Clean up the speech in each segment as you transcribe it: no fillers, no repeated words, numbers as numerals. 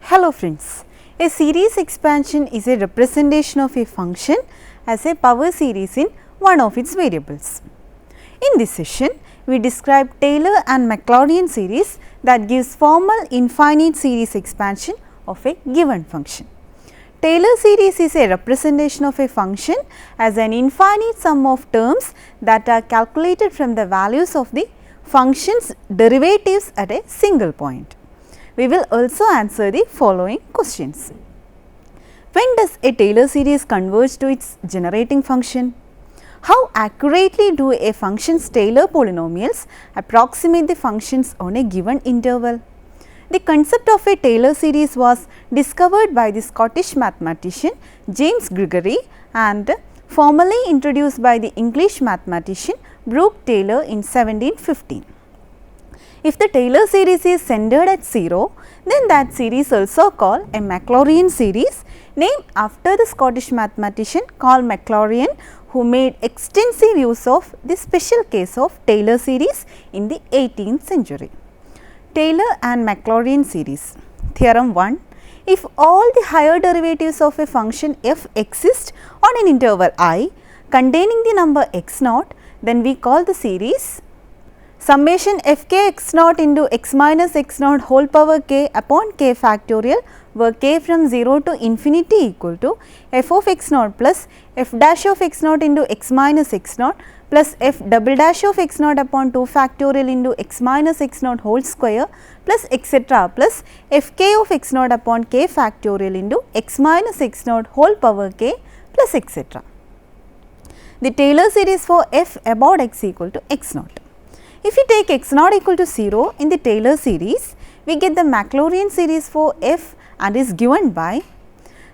Hello friends, a series expansion is a representation of a function as a power series in one of its variables. In this session, we describe Taylor and Maclaurin series that gives formal infinite series expansion of a given function. Taylor series is a representation of a function as an infinite sum of terms that are calculated from the values of the function's derivatives at a single point. We will also answer the following questions. When does a Taylor series converge to its generating function? How accurately do a function's Taylor polynomials approximate the functions on a given interval? The concept of a Taylor series was discovered by the Scottish mathematician James Gregory and formally introduced by the English mathematician Brooke Taylor in 1715. If the Taylor series is centered at 0, then that series also called a Maclaurin series, named after the Scottish mathematician called Maclaurin, who made extensive use of the special case of Taylor series in the 18th century. Taylor and Maclaurin series. Theorem 1. If all the higher derivatives of a function f exist on an interval I containing the number x naught, then we call the series summation f k x naught into x minus x naught whole power k upon k factorial, where k from 0 to infinity equal to f of x naught plus f dash of x naught into x minus x naught plus f double dash of x naught upon 2 factorial into x minus x naught whole square plus etc. plus f k of x naught upon k factorial into x minus x naught whole power k plus etc. The Taylor series for f about x equal to x naught. If we take x naught equal to 0 in the Taylor series, we get the Maclaurin series for f and is given by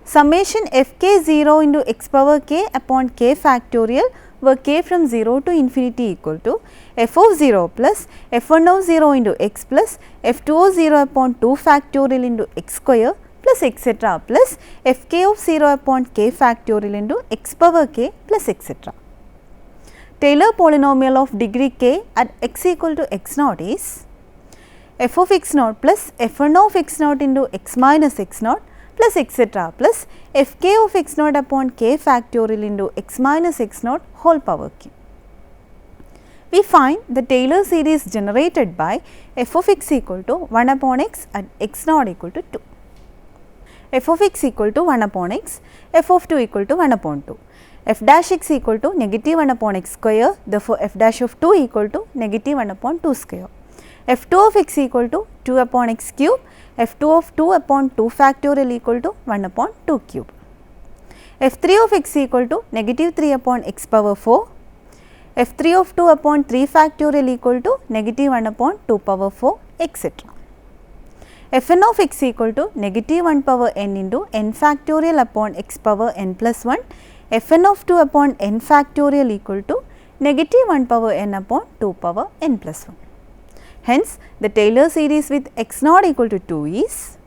summation f k 0 into x power k upon k factorial, where k from 0 to infinity equal to f of 0 plus f1 of 0 into x plus f2 of 0 upon 2 factorial into x square plus etc. plus f k of 0 upon k factorial into x power k plus etc. Taylor polynomial of degree k at x equal to x naught is f of x naught plus f1 of x naught into x minus x naught plus etc. plus f k of x naught upon k factorial into x minus x naught whole power k. We find the Taylor series generated by f of x equal to 1 upon x at x naught equal to 2. F of x equal to 1 upon x, f of 2 equal to 1 upon 2. F dash x equal to negative 1 upon x square, therefore f dash of 2 equal to negative 1 upon 2 square. F2 of x equal to 2 upon x cube, f2 of 2 upon 2 factorial equal to 1 upon 2 cube. F3 of x equal to negative 3 upon x power 4, f3 of 2 upon 3 factorial equal to negative 1 upon 2 power 4, etc. Fn of x equal to negative 1 power n into n factorial upon x power n plus 1, Fn of 2 upon n factorial equal to negative 1 power n upon 2 power n plus 1. Hence, the Taylor series with x naught equal to 2 is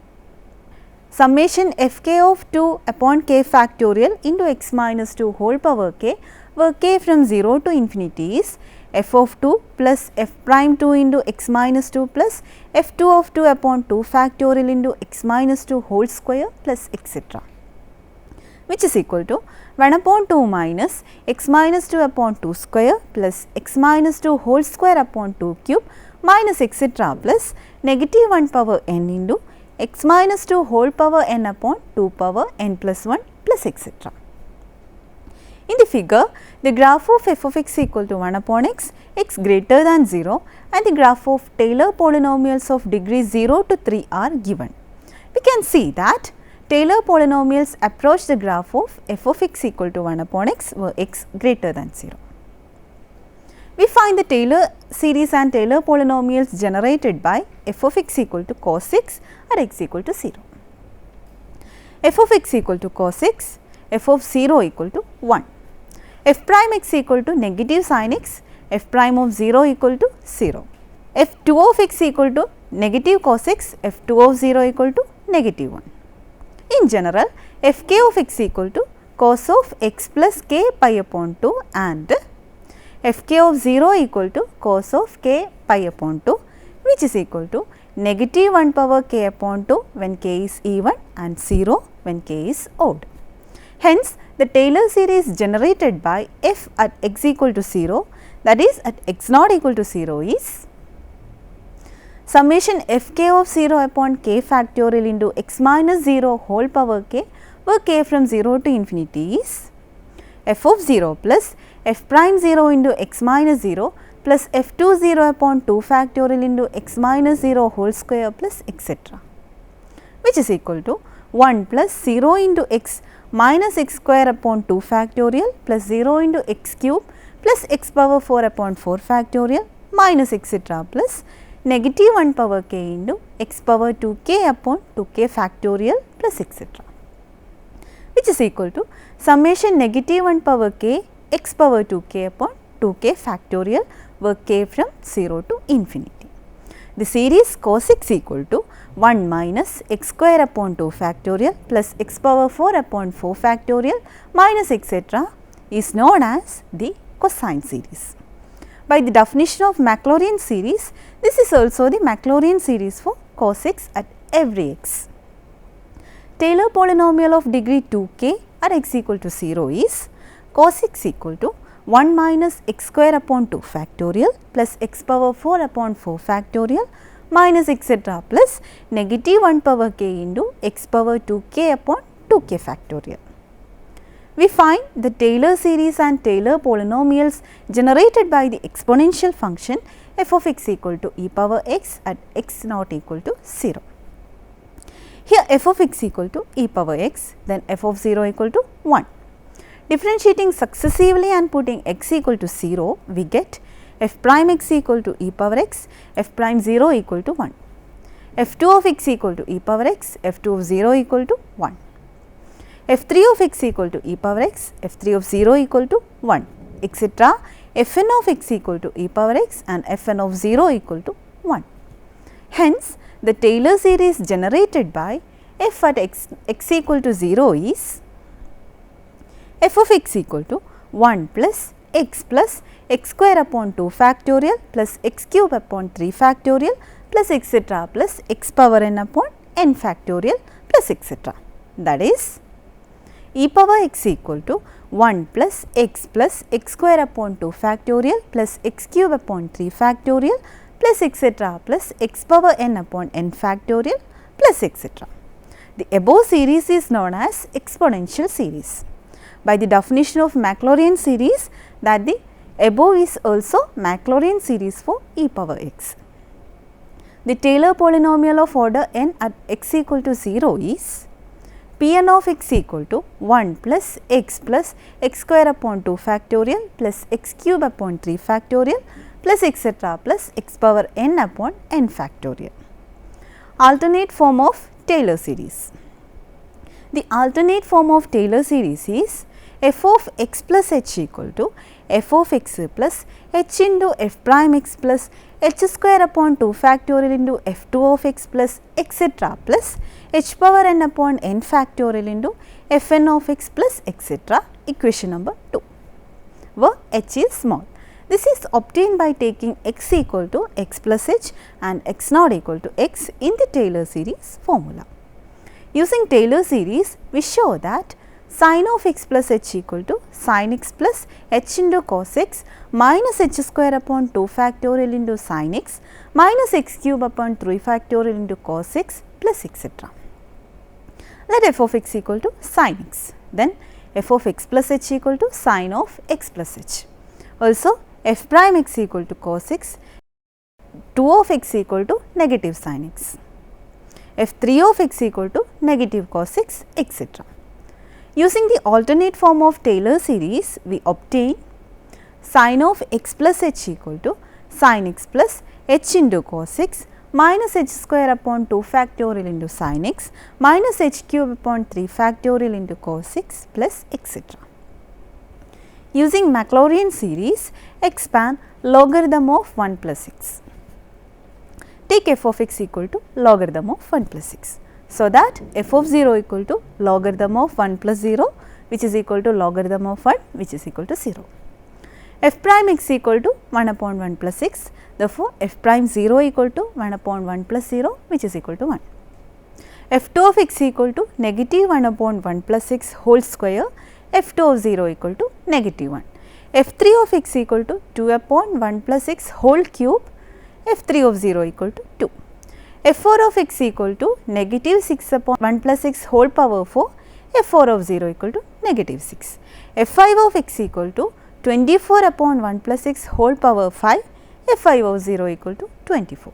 summation f k of 2 upon k factorial into x minus 2 whole power k, where k from 0 to infinity is f of 2 plus f prime 2 into x minus 2 plus f2 of 2 upon 2 factorial into x minus 2 whole square plus etc., which is equal to 1 upon 2 minus x minus 2 upon 2 square plus x minus 2 whole square upon 2 cube minus etc. plus negative 1 power n into x minus 2 whole power n upon 2 power n plus 1 plus etc. In the figure, the graph of f of x equal to 1 upon x, x greater than 0, and the graph of Taylor polynomials of degree 0 to 3 are given. We can see that Taylor polynomials approach the graph of f of x equal to 1 upon x, where x greater than 0. We find the Taylor series and Taylor polynomials generated by f of x equal to cos x at x equal to 0. F of x equal to cos x, f of 0 equal to 1. F prime x equal to negative sin x, f prime of 0 equal to 0. F2 of x equal to negative cos x, f2 of 0 equal to negative 1. In general, f k of x equal to cos of x plus k pi upon 2 and f k of 0 equal to cos of k pi upon 2, which is equal to negative 1 power k upon 2 when k is even and 0 when k is odd. Hence, the Taylor series generated by f at x equal to 0, that is at x not equal to 0, is summation f k of 0 upon k factorial into x minus 0 whole power k, where k from 0 to infinity is f of 0 plus f prime 0 into x minus 0 plus f2 0 upon 2 factorial into x minus 0 whole square plus etc., which is equal to 1 plus 0 into x minus x square upon 2 factorial plus 0 into x cube plus x power 4 upon 4 factorial minus etc. plus negative 1 power k into x power 2k upon 2k factorial plus etc., which is equal to summation negative 1 power k x power 2k upon 2k factorial, where k from 0 to infinity. The series cos x equal to 1 minus x square upon 2 factorial plus x power 4 upon 4 factorial minus etc. is known as the cosine series. By the definition of Maclaurin series, this is also the Maclaurin series for cos x at every x. Taylor polynomial of degree 2k at x equal to 0 is cos x equal to 1 minus x square upon 2 factorial plus x power 4 upon 4 factorial minus etc. plus negative 1 power k into x power 2k upon 2k factorial. We find the Taylor series and Taylor polynomials generated by the exponential function f of x equal to e power x at x not equal to 0. Here f of x equal to e power x, then f of 0 equal to 1. Differentiating successively and putting x equal to 0, we get f prime x equal to e power x, f prime 0 equal to 1, f2 of x equal to e power x, f2 of 0 equal to 1, f3 of x equal to e power x, f3 of 0 equal to 1, etc. fn of x equal to e power x and fn of 0 equal to 1. Hence, the Taylor series generated by f at x equal to 0 is f of x equal to 1 plus x square upon 2 factorial plus x cube upon 3 factorial plus etc. plus x power n upon n factorial plus etc. That is e power x equal to 1 plus x square upon 2 factorial plus x cube upon 3 factorial plus etc. plus x power n upon n factorial plus etc. The above series is known as exponential series. By the definition of Maclaurin series, that the above is also Maclaurin series for e power x. The Taylor polynomial of order n at x equal to 0 is Pn of x equal to 1 plus x square upon 2 factorial plus x cube upon 3 factorial plus etc. plus x power n upon n factorial. Alternate form of Taylor series. The alternate form of Taylor series is f of x plus h equal to f of x plus h into f prime x plus h square upon 2 factorial into f2 of x plus etc. plus h power n upon n factorial into fn of x plus etc. equation number 2, where h is small. This is obtained by taking x equal to x plus h and x not equal to x in the Taylor series formula. Using Taylor series, we show that sin of x plus h equal to sin x plus h into cos x minus h square upon 2 factorial into sin x minus x cube upon 3 factorial into cos x plus etc. Let f of x equal to sin x, then f of x plus h equal to sin of x plus h. Also, f prime x equal to cos x, 2 of x equal to negative sin x, f3 of x equal to negative cos x, etc. Using the alternate form of Taylor series, we obtain sin of x plus h equal to sin x plus h into cos x minus h square upon 2 factorial into sin x minus h cube upon 3 factorial into cos x plus etc. Using Maclaurin series, expand logarithm of 1 plus x. Take f of x equal to logarithm of 1 plus x. So that f of 0 equal to logarithm of 1 plus 0, which is equal to logarithm of 1, which is equal to 0. f prime x equal to 1 upon 1 plus 6. Therefore, f prime 0 equal to 1 upon 1 plus 0, which is equal to 1. f2 of x equal to negative 1 upon 1 plus 6 whole square, f2 of 0 equal to negative 1. f3 of x equal to 2 upon 1 plus 6 whole cube, f3 of 0 equal to 2. f4 of x equal to negative 6 upon 1 plus 6 whole power 4, f4 of 0 equal to negative 6. f5 of x equal to 24 upon 1 plus 6 whole power 5, f5 of 0 equal to 24.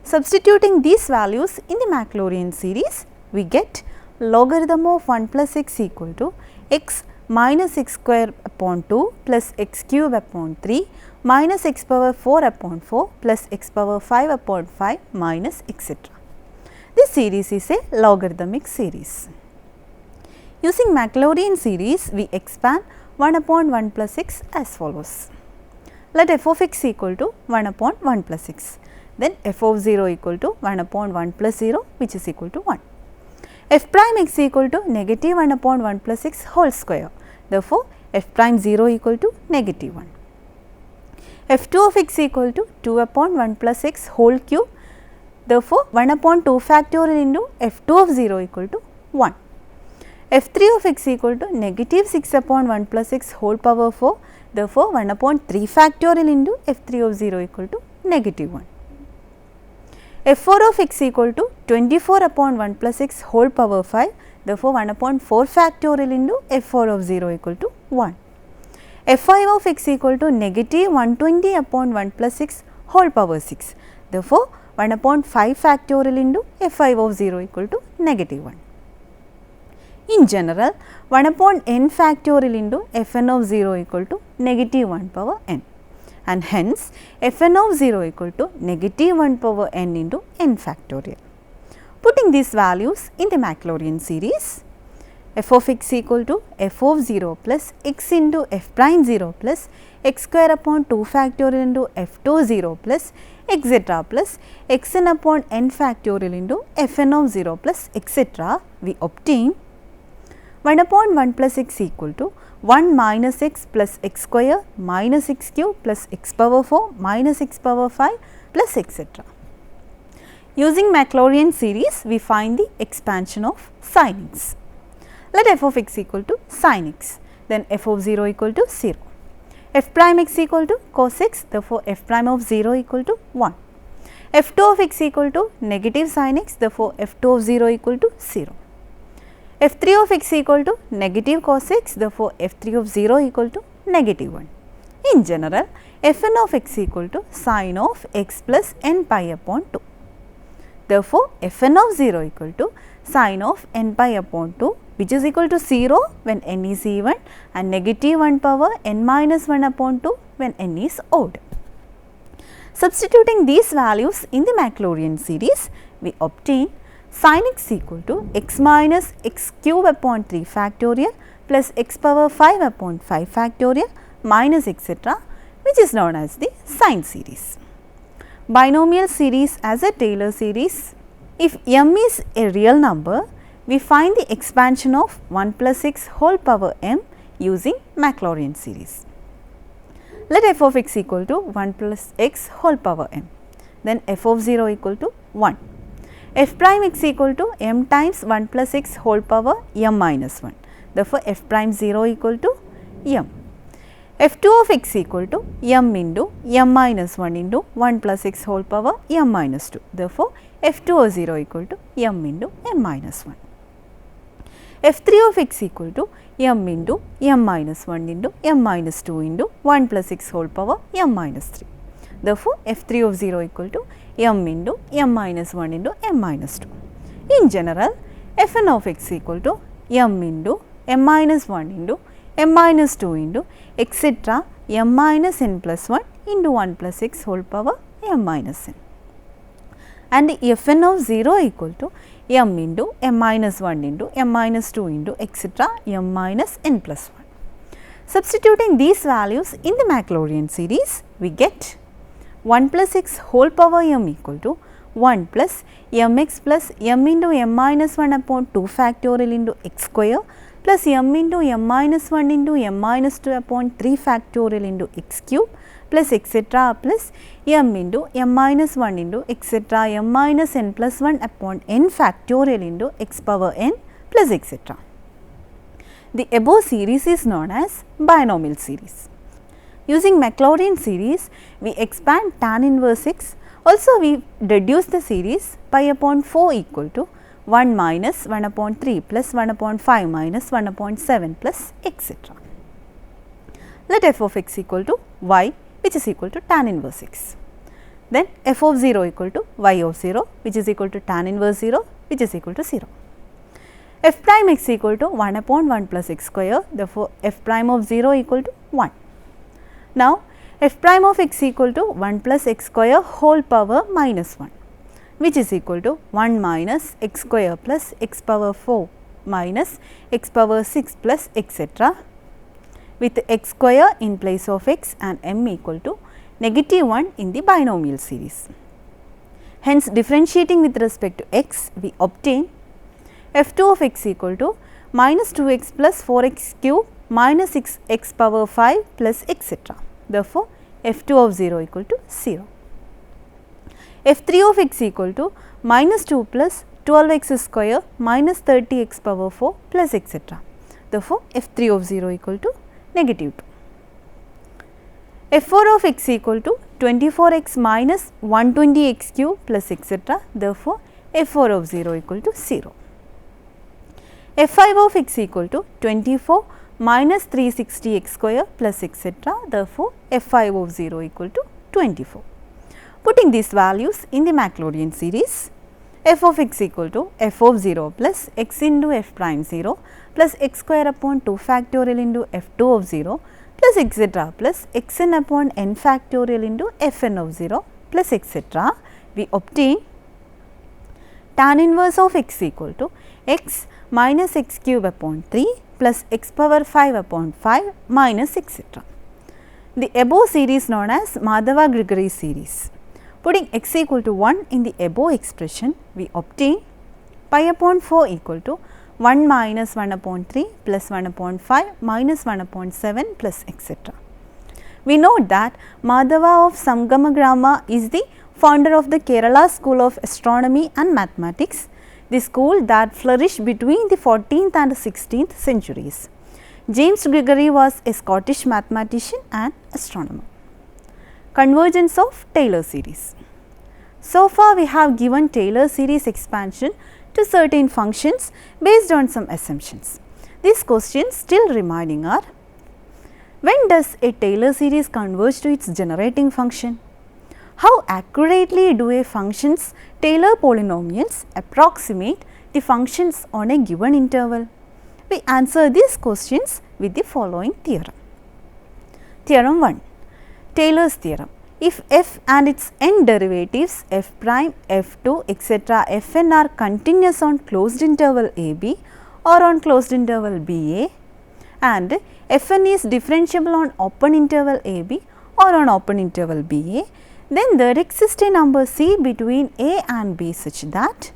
Substituting these values in the Maclaurin series, we get logarithm of 1 plus x equal to x minus x square upon 2 plus x cube upon 3 minus x power 4 upon 4 plus x power 5 upon 5 minus etc. This series is a logarithmic series. Using Maclaurin series, we expand 1 upon 1 plus x as follows. Let f of x equal to 1 upon 1 plus x. Then f of 0 equal to 1 upon 1 plus 0, which is equal to 1. f prime x equal to negative 1 upon 1 plus x whole square. Therefore, f prime 0 equal to negative 1. f2 of x equal to 2 upon 1 plus x whole cube. Therefore, 1 upon 2 factorial into f2 of 0 equal to 1. f3 of x equal to negative 6 upon 1 plus x whole power 4. Therefore, 1 upon 3 factorial into f3 of 0 equal to negative 1. f4 of x equal to 24 upon 1 plus x whole power 5. Therefore, 1 upon 4 factorial into f4 of 0 equal to 1. f5 of x equal to negative 120 upon 1 plus 6 whole power 6. Therefore, 1 upon 5 factorial into f5 of 0 equal to negative 1. In general, 1 upon n factorial into fn of 0 equal to negative 1 power n, and hence fn of 0 equal to negative 1 power n into n factorial. Putting these values in the Maclaurin series, f of x equal to f of 0 plus x into f prime 0 plus x square upon 2 factorial into f2 0 plus etc. plus xn upon n factorial into fn of 0 plus etc. We obtain 1 upon 1 plus x equal to 1 minus x plus x square minus x cube plus x power 4 minus x power 5 plus etc. Using Maclaurin series, we find the expansion of sin x. Let f of x equal to sin x, then f of 0 equal to 0. f prime x equal to cos x, therefore f prime of 0 equal to 1. f2 of x equal to negative sin x, therefore f2 of 0 equal to 0. f3 of x equal to negative cos x, therefore f3 of 0 equal to negative 1. In general, fn of x equal to sin of x plus n pi upon 2. Therefore, fn of 0 equal to sin of n pi upon 2, which is equal to 0 when n is even and negative 1 power n minus 1 upon 2 when n is odd. Substituting these values in the Maclaurin series, we obtain sin x equal to x minus x cube upon 3 factorial plus x power 5 upon 5 factorial minus etc., which is known as the sine series. Binomial series as a Taylor series. If m is a real number, we find the expansion of 1 plus x whole power m using Maclaurin series. Let f of x equal to 1 plus x whole power m, then f of 0 equal to 1. f prime x equal to m times 1 plus x whole power m minus 1. Therefore, f prime 0 equal to m. f2 of x equal to m into m minus 1 into 1 plus x whole power m minus 2. Therefore, f2 of 0 equal to m into m minus 1. f3 of x equal to m into m minus 1 into m minus 2 into 1 plus x whole power m minus 3. Therefore, f3 of 0 equal to m into m minus 1 into m minus 2. In general, fn of x equal to m into m minus 1 into m minus 2 into etc. m minus n plus 1 into 1 plus x whole power m minus n. And fn of 0 equal to m into m minus 1 into m minus 2 into etc. m minus n plus 1. Substituting these values in the Maclaurin series, we get 1 plus x whole power m equal to 1 plus mx plus m into m minus 1 upon 2 factorial into x square plus m into m minus 1 into m minus 2 upon 3 factorial into x cube plus etc. plus m into m minus 1 into etc. m minus n plus 1 upon n factorial into x power n plus etc. The above series is known as binomial series. Using Maclaurin series, we expand tan inverse x. Also, we reduce the series pi upon 4 equal to 1 minus 1 upon 3 plus 1 upon 5 minus 1 upon 7 plus etc. Let f of x equal to y, which is equal to tan inverse x. Then f of 0 equal to y of 0, which is equal to tan inverse 0, which is equal to 0. F prime x equal to 1 upon 1 plus x square, therefore f prime of 0 equal to 1. Now, f prime of x equal to 1 plus x square whole power minus 1, which is equal to 1 minus x square plus x power 4 minus x power 6 plus etc. with x square in place of x and m equal to negative 1 in the binomial series. Hence, differentiating with respect to x, we obtain f2 of x equal to minus 2x plus 4x cube minus 6x power 5 plus etc. Therefore, f2 of 0 equal to 0. f3 of x equal to minus 2 plus 12x square minus 30x power 4 plus etc. Therefore, f3 of 0 equal to negative 2. f4 of x equal to 24x minus 120x cube plus etc. Therefore, f4 of 0 equal to 0. f5 of x equal to 24 minus 360x square plus etc. Therefore, f5 of 0 equal to 24. Putting these values in the Maclaurin series, f of x equal to f of 0 plus x into f prime 0 plus x square upon 2 factorial into f2 of 0 plus etc. plus xn upon n factorial into fn of 0 plus etc. We obtain tan inverse of x equal to x minus x cube upon 3 plus x power 5 upon 5 minus etc. The above series known as Madhava-Grigori series. Putting x equal to 1 in the above expression, we obtain pi upon 4 equal to 1 minus 1 upon 3 plus 1 upon 5 minus 1 upon 7 plus etc. We note that Madhava of Samgamagrama is the founder of the Kerala School of Astronomy and Mathematics, the school that flourished between the 14th and 16th centuries. James Gregory was a Scottish mathematician and astronomer. Convergence of Taylor series. So far, we have given Taylor series expansion to certain functions based on some assumptions. These questions still remaining are: when does a Taylor series converge to its generating function? How accurately do a function's Taylor polynomials approximate the functions on a given interval? We answer these questions with the following theorem. Theorem 1. Taylor's theorem. If f and its n derivatives f prime, f2, etc. fn are continuous on closed interval ab or on closed interval ba, and fn is differentiable on open interval ab or on open interval ba, then there exists a number c between a and b such that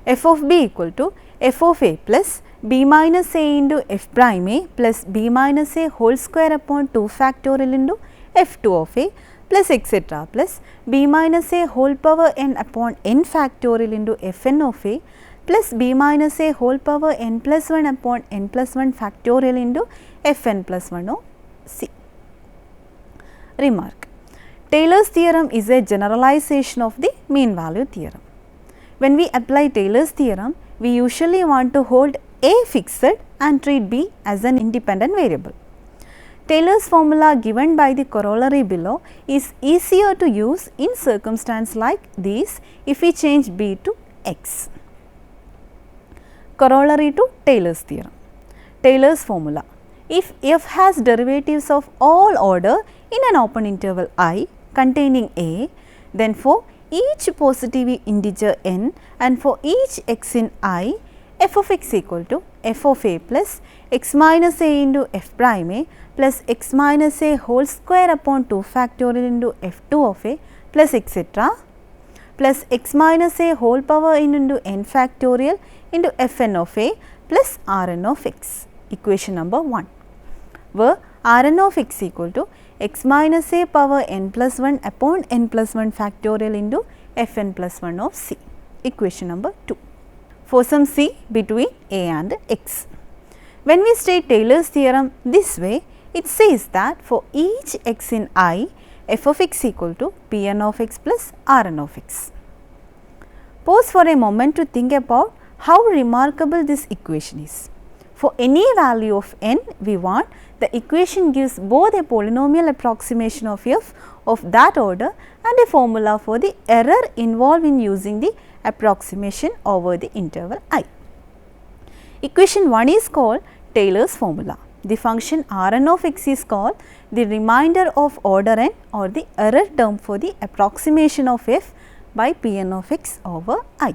f of b equal to f of a plus b minus a into f prime a plus b minus a whole square upon 2 factorial into f2 of a plus etc. plus b minus a whole power n upon n factorial into fn of a plus b minus a whole power n plus 1 upon n plus 1 factorial into fn plus 1 of c. Remark: Taylor's theorem is a generalization of the mean value theorem. When we apply Taylor's theorem, we usually want to hold a fixed and treat b as an independent variable. Taylor's formula given by the corollary below is easier to use in circumstances like these if we change b to x. Corollary to Taylor's theorem. Taylor's formula: if f has derivatives of all order in an open interval I containing a, then for each positive integer n and for each x in I, f of x equal to f of a plus x minus a into f prime a plus x minus a whole square upon 2 factorial into f2 of a plus etc. plus x minus a whole power n into n factorial into fn of a plus Rn of x, equation number 1, where Rn of x equal to x minus a power n plus 1 upon n plus 1 factorial into Fn plus 1 of c, equation number 2, for some c between a and x. When we state Taylor's theorem this way, it says that for each x in I, f of x equal to Pn of x plus Rn of x. Pause for a moment to think about how remarkable this equation is. For any value of n, we want the equation gives both a polynomial approximation of f of that order and a formula for the error involved in using the approximation over the interval I. Equation 1 is called Taylor's formula. The function Rn of x is called the remainder of order n or the error term for the approximation of f by Pn of x over I.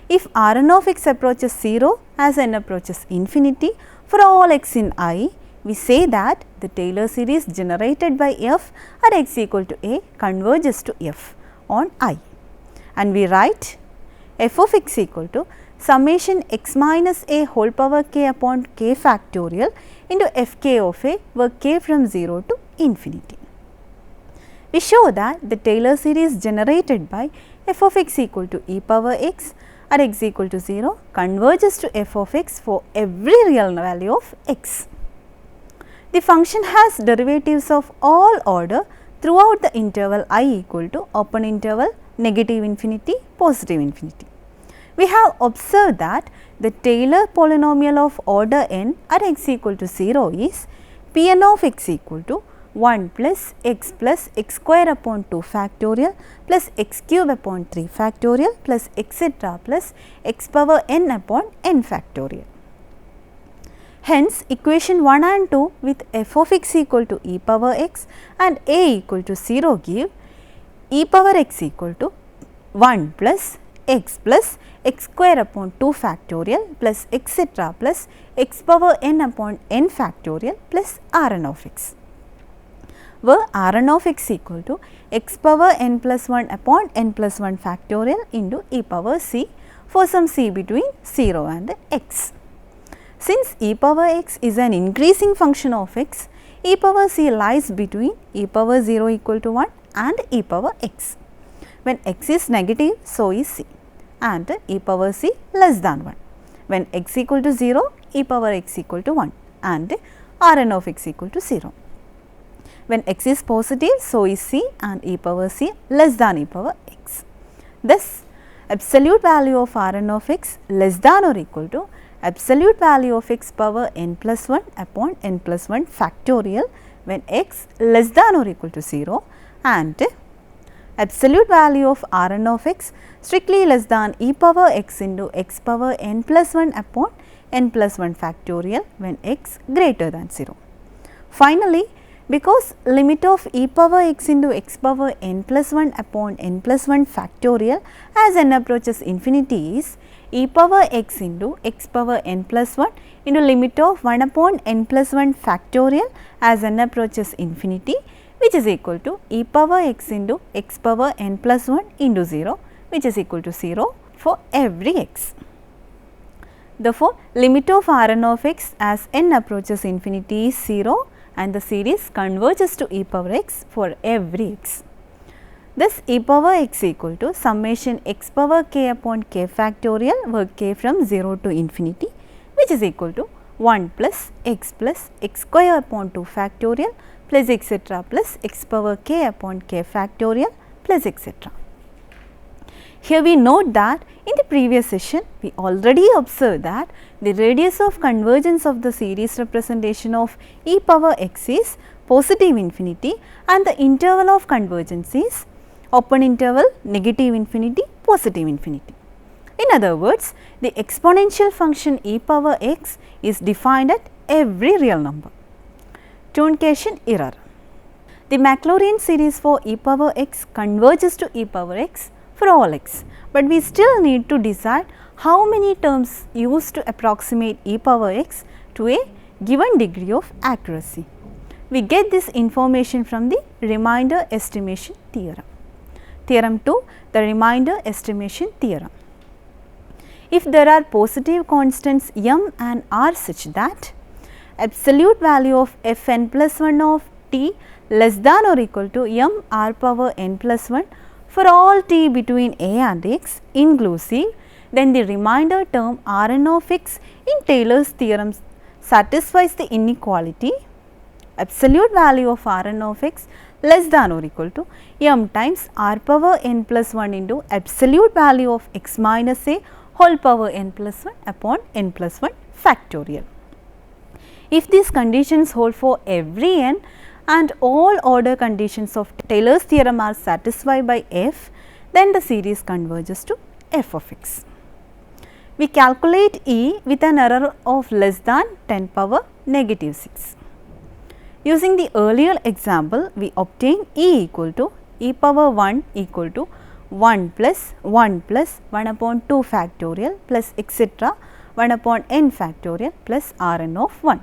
If Rn of x approaches 0 as n approaches infinity for all x in I, we say that the Taylor series generated by f at x equal to a converges to f on I, and we write f of x equal to summation x minus a whole power k upon k factorial into fk of a, where k from 0 to infinity. We show that the Taylor series generated by f of x equal to e power x at x equal to 0 converges to f of x for every real value of x. The function has derivatives of all order throughout the interval I equal to open interval negative infinity, positive infinity. We have observed that the Taylor polynomial of order n at x equal to 0 is Pn of x equal to 1 plus x square upon 2 factorial plus x cube upon 3 factorial plus etc. plus x power n upon n factorial. Hence, equation 1 and 2 with f of x equal to e power x and a equal to 0 give e power x equal to 1 plus x square upon 2 factorial plus etc. plus x power n upon n factorial plus Rn of x, where Rn of x equal to x power n plus 1 upon n plus 1 factorial into e power c for some c between 0 and x. Since e power x is an increasing function of x, e power c lies between e power 0 equal to 1 and e power x. When x is negative, so is c, and e power c less than 1. When x equal to 0, e power x equal to 1 and Rn of x equal to 0. When x is positive, so is c and e power c less than e power x. Thus, absolute value of Rn of x less than or equal to absolute value of x power n plus 1 upon n plus 1 factorial when x less than or equal to 0, and absolute value of Rn of x strictly less than e power x into x power n plus 1 upon n plus 1 factorial when x greater than 0. Finally, because limit of e power x into x power n plus 1 upon n plus 1 factorial as n approaches infinity is e power x into x power n plus 1 into limit of 1 upon n plus 1 factorial as n approaches infinity, which is equal to e power x into x power n plus 1 into 0, which is equal to 0 for every x. Therefore, limit of Rn of x as n approaches infinity is 0 and the series converges to e power x for every x. Thus, e power x equal to summation x power k upon k factorial where k from 0 to infinity, which is equal to 1 plus x square upon 2 factorial plus etc. plus x power k upon k factorial plus etc. Here we note that in the previous session we already observed that the radius of convergence of the series representation of e power x is positive infinity and the interval of convergence is open interval negative infinity, positive infinity. In other words, the exponential function e power x is defined at every real number. Truncation error. The Maclaurin series for e power x converges to e power x for all x, but we still need to decide how many terms used to approximate e power x to a given degree of accuracy. We get this information from the remainder estimation theorem. Theorem 2, the remainder estimation theorem. if there are positive constants m and r such that absolute value of f n plus 1 of t less than or equal to m r power n plus 1 for all t between a and x inclusive, then the remainder term R n of x in Taylor's theorem satisfies the inequality absolute value of R n of x less than or equal to m times r power n plus 1 into absolute value of x minus a whole power n plus 1 upon n plus 1 factorial. If these conditions hold for every n and all order conditions of Taylor's theorem are satisfied by f, then the series converges to f of x. We calculate E with an error of less than 10 power negative 6. Using the earlier example, we obtain E equal to e power 1 equal to 1 plus 1 upon 2 factorial plus etc. 1 upon n factorial plus Rn of 1,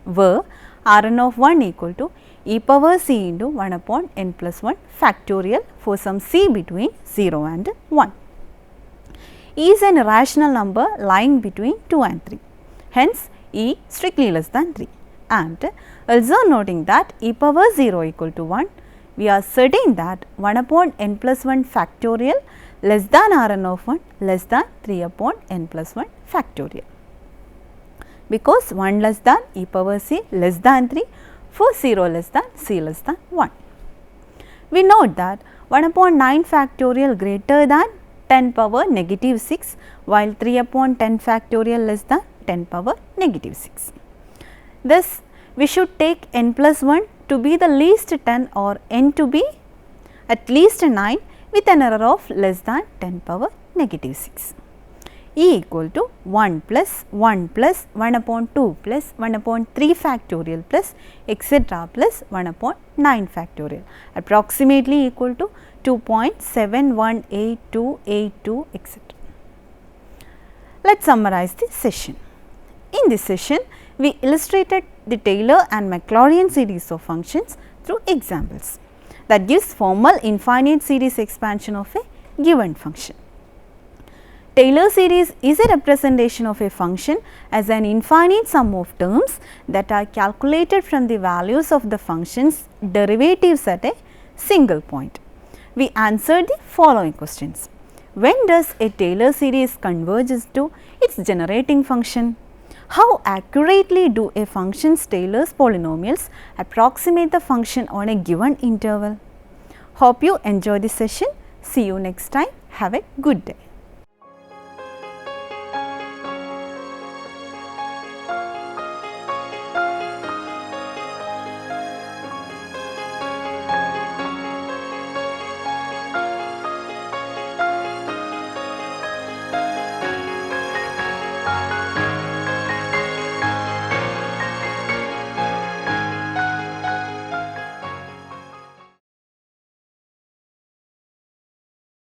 where Rn of 1 equal to e power c into 1 upon n plus 1 factorial for some c between 0 and 1. E is an irrational number lying between 2 and 3, hence E strictly less than 3, and also noting that e power 0 equal to 1, we are certain that 1 upon n plus 1 factorial less than Rn of 1 less than 3 upon n plus 1 factorial, because 1 less than e power c less than 3 for 0 less than c less than 1. We note that 1 upon 9 factorial greater than 10 power negative 6, while 3 upon 10 factorial less than 10 power negative 6. Thus, we should take n plus 1 to be the least 10 or n to be at least 9 with an error of less than 10 power negative 6. E equal to 1 plus 1 upon 2 plus 1 upon 3 factorial plus etc. plus 1 upon 9 factorial, approximately equal to 2.718282 etc. Let us summarize this session. In this session, we illustrated the Taylor and Maclaurin series of functions through examples that gives formal infinite series expansion of a given function. Taylor series is a representation of a function as an infinite sum of terms that are calculated from the values of the function's derivatives at a single point. We answered the following questions. When does a Taylor series converges to its generating function? How accurately do a function's Taylor's polynomials approximate the function on a given interval? Hope you enjoy this session. See you next time. Have a good day.